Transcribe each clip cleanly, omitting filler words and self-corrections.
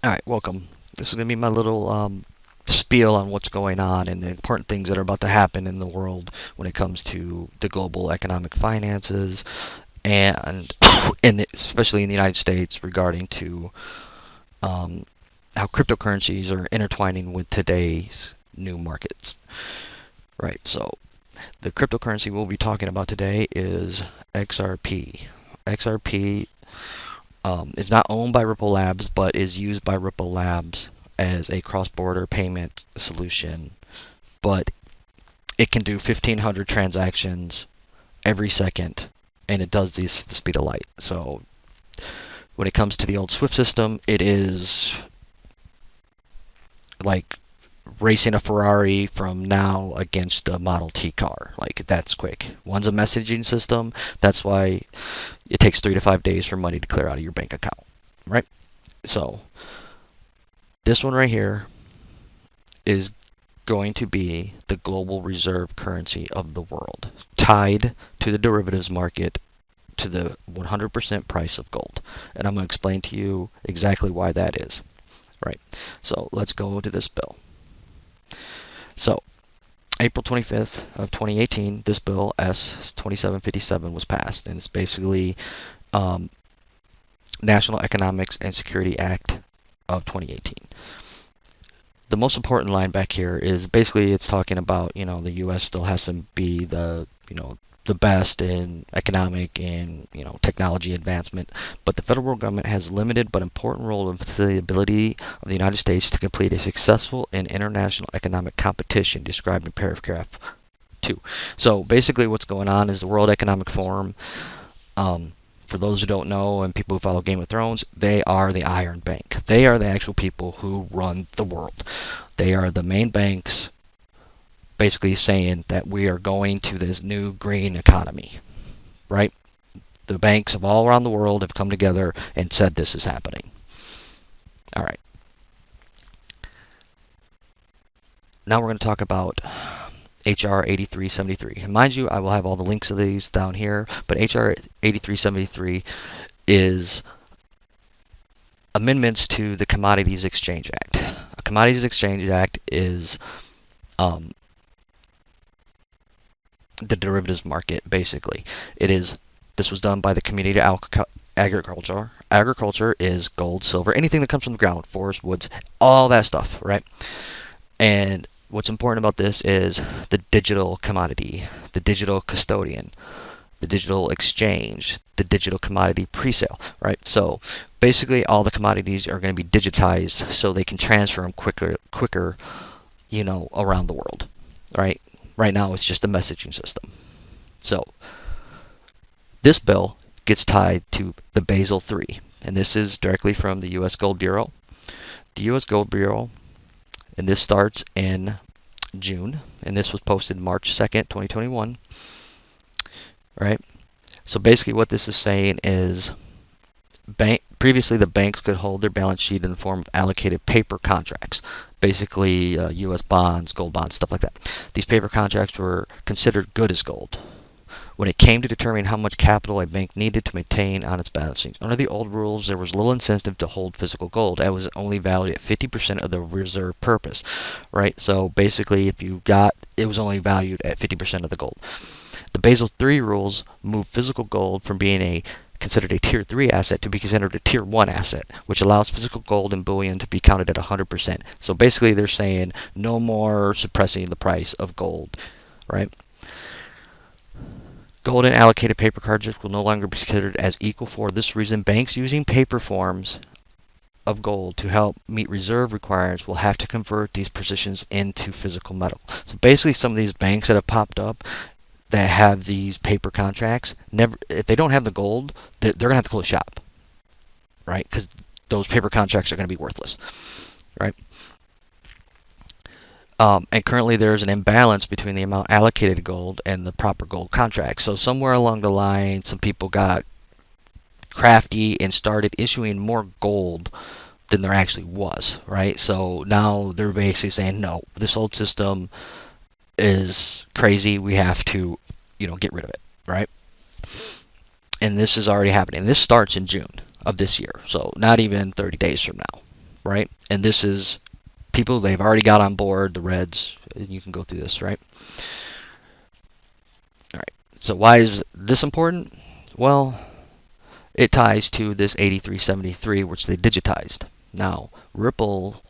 All right, welcome. This is going to be my little spiel on what's going on and the important things that are about to happen in the world when it comes to the global economic finances and especially in the United States regarding to um, how cryptocurrencies are intertwining with today's new markets. Right. So the cryptocurrency we'll be talking about today is XRP. XRP is not owned by Ripple Labs, but is used by Ripple Labs as a cross-border payment solution. But it can do 1,500 transactions every second, and it does these at the speed of light. So when it comes to the old Swift system, it is like racing a Ferrari from now against a Model T car. Like, that's quick. One's a messaging system. That's why it takes 3 to 5 days for money to clear out of your bank account, right? So this one right here is going to be the global reserve currency of the world, tied to the derivatives market to the 100% price of gold. And I'm going to explain to you exactly why that is. Right. So let's go to this bill. So April 25th of 2018, this bill S2757 was passed, and it's basically um, National Economics and Security Act of 2018. The most important line back here is basically it's talking about, the U.S. still has to be the best in economic and, technology advancement, but the federal government has limited but important role in the ability of the United States to complete a successful and international economic competition described in paragraph 2. So basically what's going on is the World Economic Forum, for those who don't know and people who follow Game of Thrones, they are the Iron Bank. They are the actual people who run the world. They are the main banks basically saying that we are going to this new green economy, right? The banks of all around the world have come together and said this is happening. All right. Now we're going to talk about HR 8373. Mind you, I will have all the links of these down here, but HR 8373 is amendments to the Commodities Exchange Act. A Commodities Exchange Act is the derivatives market, basically. This was done by the Community Agriculture. Agriculture is gold, silver, anything that comes from the ground, forest, woods, all that stuff, right? And what's important about this is the digital commodity, the digital custodian, the digital exchange, the digital commodity presale, right? So basically all the commodities are going to be digitized so they can transfer them quicker, around the world, right? Right now it's just a messaging system. So this bill gets tied to the Basel III, and this is directly from the U.S. Gold Bureau. The U.S. Gold Bureau, and this starts in June, and this was posted March 2nd, 2021, right? So basically what this is saying is previously the banks could hold their balance sheet in the form of allocated paper contracts, basically U.S. bonds, gold bonds, stuff like that. These paper contracts were considered good as gold when it came to determining how much capital a bank needed to maintain on its balance sheet. Under the old rules, there was little incentive to hold physical gold. It was only valued at 50% of the reserve purpose, right? So basically, it was only valued at 50% of the gold. The Basel III rules moved physical gold from being considered a Tier 3 asset to be considered a Tier 1 asset, which allows physical gold and bullion to be counted at 100%. So basically they're saying no more suppressing the price of gold, right? Gold and allocated paper contracts will no longer be considered as equal. For this reason, banks using paper forms of gold to help meet reserve requirements will have to convert these positions into physical metal. So basically some of these banks that have popped up that have these paper contracts, if they don't have the gold, they're going to have to close shop, right? Because those paper contracts are going to be worthless, right? And currently there's an imbalance between the amount allocated to gold and the proper gold contract. So somewhere along the line, some people got crafty and started issuing more gold than there actually was, right? So now they're basically saying, no, this old system is crazy. We have to, get rid of it, right? And this is already happening. This starts in June of this year, so not even 30 days from now. right? And this is people they've already got on board, the Reds. You can go through this, right? All right. So why is this important? Well, it ties to this 8373, which they digitized. Now, Ripple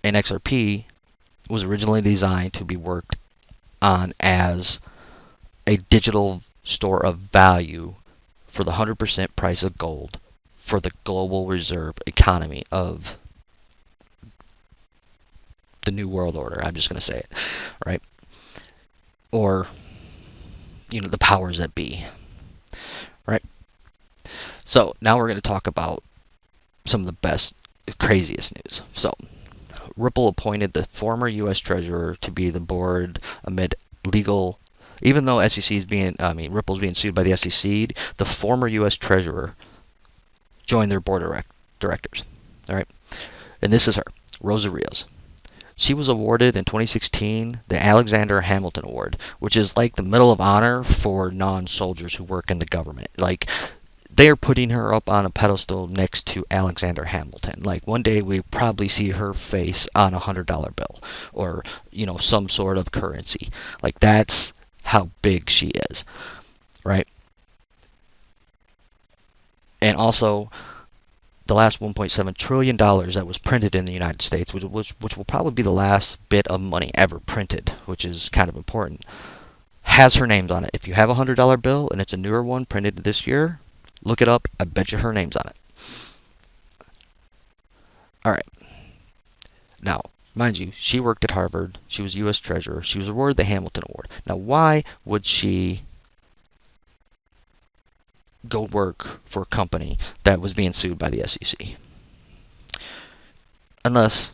and XRP was originally designed to be worked on as a digital store of value for the 100% price of gold for the global reserve economy of the New World Order. I'm just going to say it, right? Or, the powers that be, right? So now we're going to talk about some of the best, craziest news. So Ripple appointed the former U.S. Treasurer to be the board amid legal. Even though Ripple's being sued by the SEC, the former U.S. Treasurer joined their board of directors. All right, and this is her, Rosa Rios. She was awarded in 2016 the Alexander Hamilton Award, which is like the Medal of Honor for non-soldiers who work in the government. Like, they're putting her up on a pedestal next to Alexander Hamilton. Like, one day we probably see her face on a $100 bill or, some sort of currency. Like, that's how big she is, right? And also, the last $1.7 trillion that was printed in the United States, which will probably be the last bit of money ever printed, which is kind of important, has her names on it. If you have a $100 bill and it's a newer one printed this year, look it up. I bet you her name's on it. All right. Now, mind you, she worked at Harvard. She was U.S. Treasurer. She was awarded the Hamilton Award. Now, why would she go work for a company that was being sued by the SEC? Unless,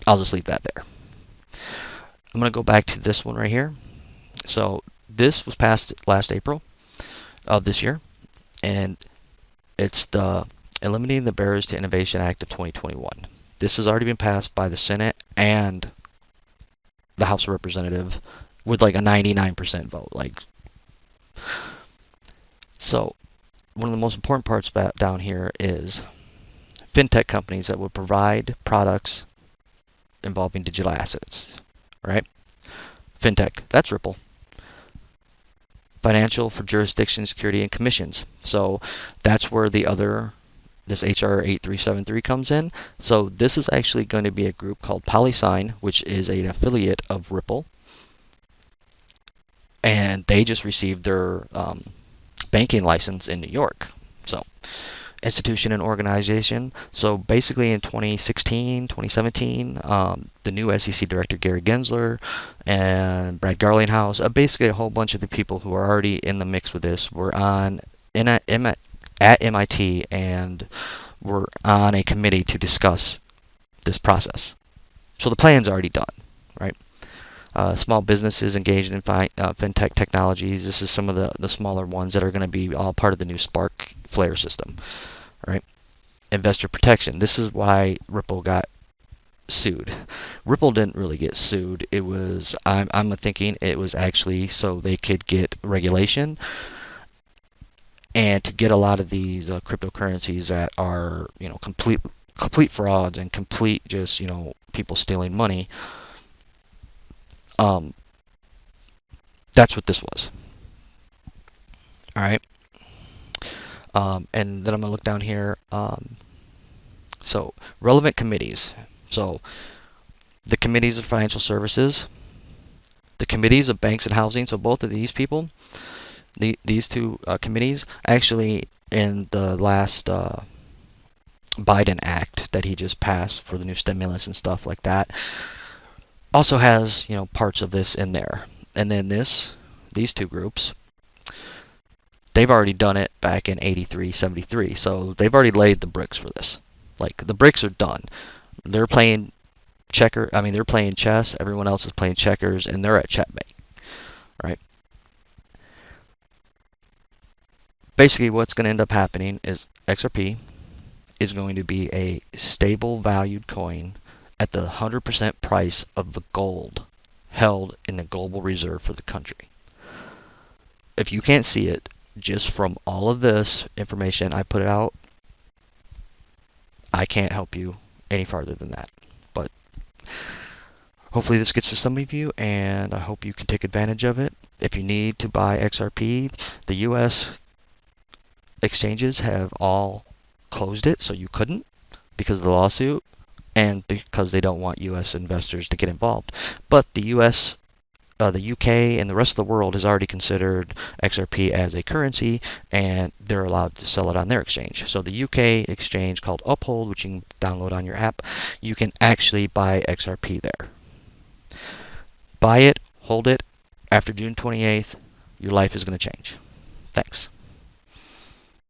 I'll just leave that there. I'm going to go back to this one right here. So this was passed last April of this year, and it's the Eliminating the Barriers to Innovation Act of 2021. This has already been passed by the Senate and the House of Representatives with like a 99% vote. So one of the most important parts down here is fintech companies that would provide products involving digital assets, right? Fintech, that's Ripple. Financial for jurisdiction, security, and commissions. So that's where this HR 8373 comes in. So this is actually going to be a group called PolySign, which is an affiliate of Ripple. And they just received their banking license in New York. So institution and organization. So basically in 2016, 2017, the new SEC director Gary Gensler and Brad Garlinghouse, basically a whole bunch of the people who are already in the mix with this were at MIT and were on a committee to discuss this process. So the plan's already done, right? Small businesses engaged in fintech technologies. This is some of the smaller ones that are going to be all part of the new Spark Flare system, right? Investor protection. This is why Ripple got sued. Ripple didn't really get sued. It was, I'm thinking it was actually so they could get regulation and to get a lot of these cryptocurrencies that are, complete frauds and complete just, people stealing money. That's what this was. All right. And then I'm gonna look down here. So relevant committees. So the committees of financial services, the committees of banks and housing. So both of these people, these two committees, actually in the last Biden Act that he just passed for the new stimulus and stuff like that, also has parts of this in there. And then these two groups, they've already done it back in 83-73, so they've already laid the bricks for this. Like, the bricks are done. They're playing they're playing chess, everyone else is playing checkers, and they're at checkmate, right? Basically, what's going to end up happening is XRP is going to be a stable valued coin at the 100% price of the gold held in the global reserve for the country. If you can't see it, just from all of this information I put out, I can't help you any farther than that. But hopefully this gets to some of you, and I hope you can take advantage of it. If you need to buy XRP, the US exchanges have all closed it, so you couldn't because of the lawsuit and because they don't want US investors to get involved. But the UK, and the rest of the world has already considered XRP as a currency, and they're allowed to sell it on their exchange. So the UK exchange called Uphold, which you can download on your app, you can actually buy XRP there. Buy it, hold it. After June 28th, your life is going to change. Thanks.